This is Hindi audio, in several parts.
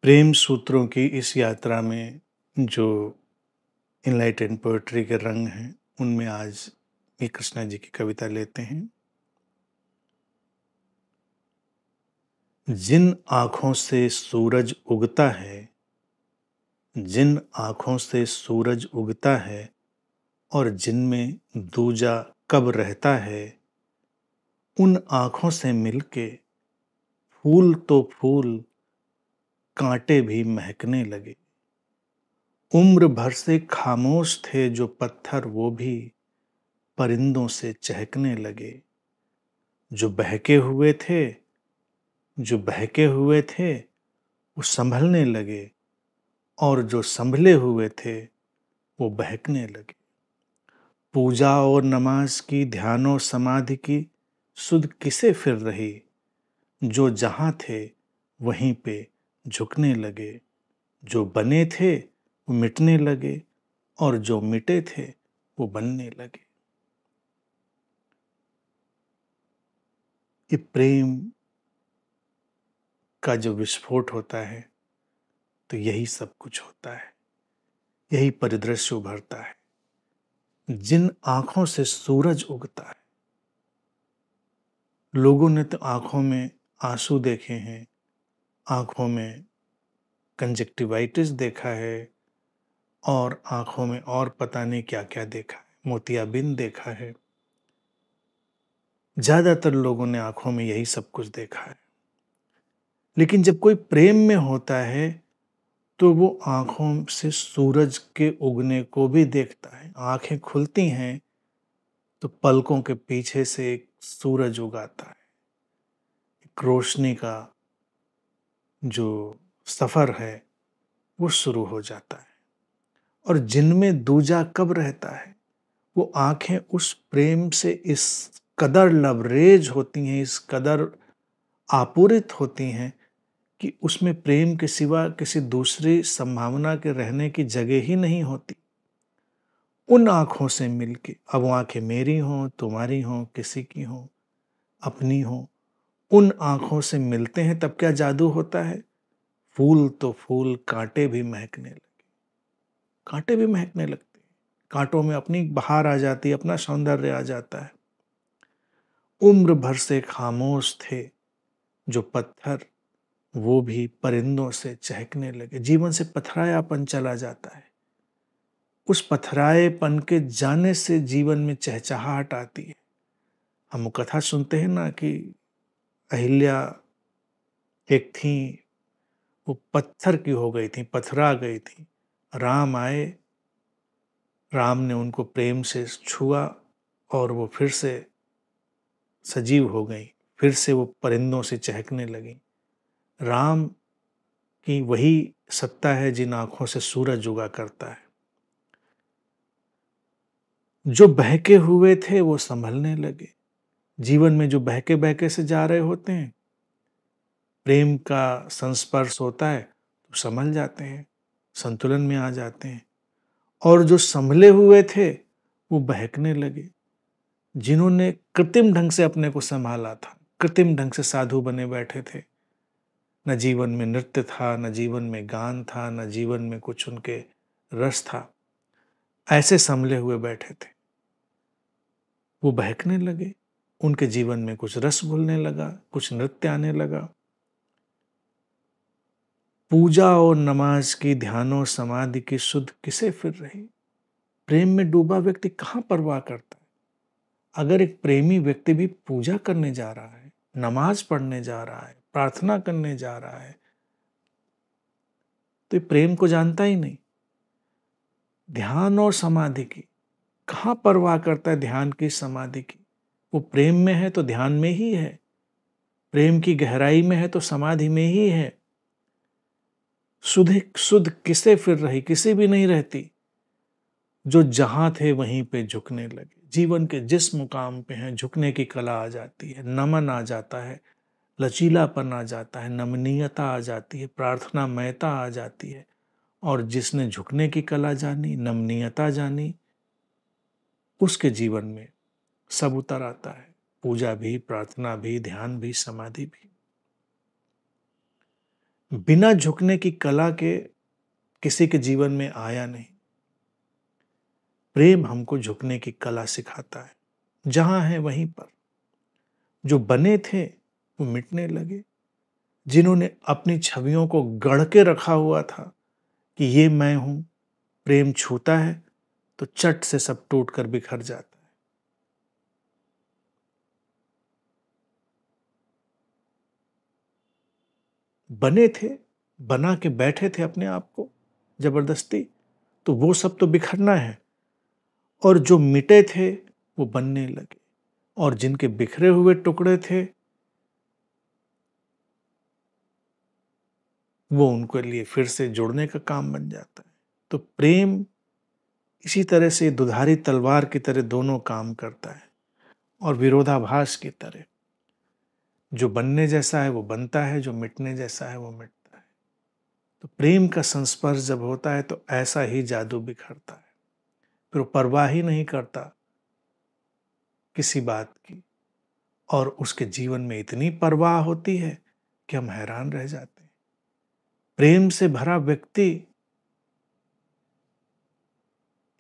प्रेम सूत्रों की इस यात्रा में जो इनलाइटेंड पोएट्री के रंग हैं, उनमें आज ये कृष्णा जी की कविता लेते हैं। जिन आँखों से सूरज उगता है, जिन आँखों से सूरज उगता है और जिनमें दूजा कब रहता है, उन आँखों से मिलके फूल तो फूल, काँटे भी महकने लगे। उम्र भर से खामोश थे जो पत्थर वो भी परिंदों से चहकने लगे। जो बहके हुए थे जो बहके हुए थे वो संभलने लगे और जो संभले हुए थे वो बहकने लगे। पूजा और नमाज की, ध्यान और समाधि की सुध किसे फिर रही। जो जहाँ थे वहीं पे झुकने लगे। जो बने थे वो मिटने लगे और जो मिटे थे वो बनने लगे। ये प्रेम का जो विस्फोट होता है, तो यही सब कुछ होता है, यही परिदृश्य उभरता है। जिन आँखों से सूरज उगता है, लोगों ने तो आँखों में आंसू देखे हैं, आँखों में कंजक्टिवाइटिस देखा है और आँखों में और पता नहीं क्या-क्या देखा है, मोतियाबिंद देखा है। ज़्यादातर लोगों ने आँखों में यही सब कुछ देखा है। लेकिन जब कोई प्रेम में होता है, तो वो आँखों से सूरज के उगने को भी देखता है। आँखें खुलती हैं, तो पलकों के पीछे से एक सूरज उगाता है। एक रोशनी का जो सफ़र है, वो शुरू हो जाता है। और जिनमें दूजा कब रहता है, वो आँखें उस प्रेम से इस कदर लबरेज होती हैं, इस कदर आपूरित होती हैं कि उसमें प्रेम के सिवा किसी दूसरी संभावना के रहने की जगह ही नहीं होती। उन आँखों से मिलके, अब वो आँखें मेरी हों, तुम्हारी हों, किसी की हों, अपनी हों, उन आँखों से मिलते हैं तब क्या जादू होता है। फूल तो फूल, काँटे भी महकने लगे। काँटे भी महकने लगते हैं। काँटों में अपनी बहार आ जाती है, अपना सौंदर्य आ जाता है। उम्र भर से खामोश थे जो पत्थर, वो भी परिंदों से चहकने लगे। जीवन से पथरायापन चला जाता है। उस पथराएपन के जाने से जीवन में चहचहाहट आती है। हम वो कथा सुनते हैं ना कि अहिल्या एक थी, वो पत्थर की हो गई थी, पथरा गई थी। राम आए, राम ने उनको प्रेम से छुआ और वो फिर से सजीव हो गई, फिर से वो परिंदों से चहकने लगी। राम की वही सत्ता है जिन आँखों से सूरज उगा करता है। जो बहके हुए थे वो संभलने लगे। जीवन में जो बहके-बहके से जा रहे होते हैं, प्रेम का संस्पर्श होता है तो संभल जाते हैं, संतुलन में आ जाते हैं। और जो संभले हुए थे वो बहकने लगे। जिन्होंने कृत्रिम ढंग से अपने को संभाला था, कृत्रिम ढंग से साधु बने बैठे थे, न जीवन में नृत्य था, न जीवन में गान था, न जीवन में कुछ उनके रस था, ऐसे संभले हुए बैठे थे, वो बहकने लगे। उनके जीवन में कुछ रस घुलने लगा, कुछ नृत्य आने लगा। पूजा और नमाज की, ध्यान और समाधि की सुध किसे फिर रही। प्रेम में डूबा व्यक्ति कहाँ परवाह करता है। अगर एक प्रेमी व्यक्ति भी पूजा करने जा रहा है, नमाज पढ़ने जा रहा है, प्रार्थना करने जा रहा है, तो ये प्रेम को जानता ही नहीं। ध्यान और समाधि की कहाँ परवाह करता है, ध्यान की, समाधि की। वो प्रेम में है तो ध्यान में ही है, प्रेम की गहराई में है तो समाधि में ही है। सुध किसे फिर रही, किसी भी नहीं रहती। जो जहां थे वहीं पे झुकने लगे। जीवन के जिस मुकाम पे हैं, झुकने की कला आ जाती है, नमन आ जाता है, लचीलापन आ जाता है, नमनीयता आ जाती है, प्रार्थनामयता आ जाती है। और जिसने झुकने की कला जानी, नमनीयता जानी, उसके जीवन में सब उतर आता है। पूजा भी, प्रार्थना भी, ध्यान भी, समाधि भी। बिना झुकने की कला के किसी के जीवन में आया नहीं। प्रेम हमको झुकने की कला सिखाता है। जहां है वहीं पर जो बने थे वो मिटने लगे। जिन्होंने अपनी छवियों को गढ़ के रखा हुआ था कि ये मैं हूं, प्रेम छूता है तो चट से सब टूट कर बिखर जाता है। बने थे, बना के बैठे थे अपने आप को जबरदस्ती, तो वो सब तो बिखरना है। और जो मिटे थे वो बनने लगे, और जिनके बिखरे हुए टुकड़े थे वो उनके लिए फिर से जुड़ने का काम बन जाता है। तो प्रेम इसी तरह से दुधारी तलवार की तरह दोनों काम करता है, और विरोधाभास की तरह। जो बनने जैसा है वो बनता है, जो मिटने जैसा है वो मिटता है। तो प्रेम का संस्पर्श जब होता है तो ऐसा ही जादू बिखरता है। फिर वो परवाह ही नहीं करता किसी बात की, और उसके जीवन में इतनी परवाह होती है कि हम हैरान रह जाते हैं। प्रेम से भरा व्यक्ति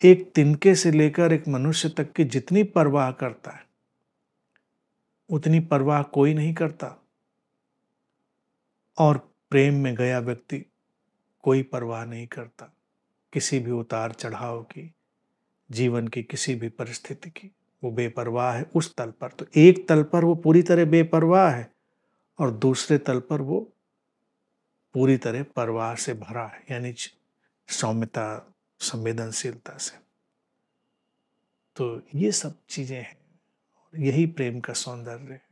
एक तिनके से लेकर एक मनुष्य तक की जितनी परवाह करता है उतनी परवाह कोई नहीं करता। और प्रेम में गया व्यक्ति कोई परवाह नहीं करता किसी भी उतार चढ़ाव की, जीवन की किसी भी परिस्थिति की। वो बेपरवाह है उस तल पर। तो एक तल पर वो पूरी तरह बेपरवाह है, और दूसरे तल पर वो पूरी तरह परवाह से भरा है, यानी सौम्यता, संवेदनशीलता से। तो ये सब चीजें हैं, यही प्रेम का सौंदर्य है।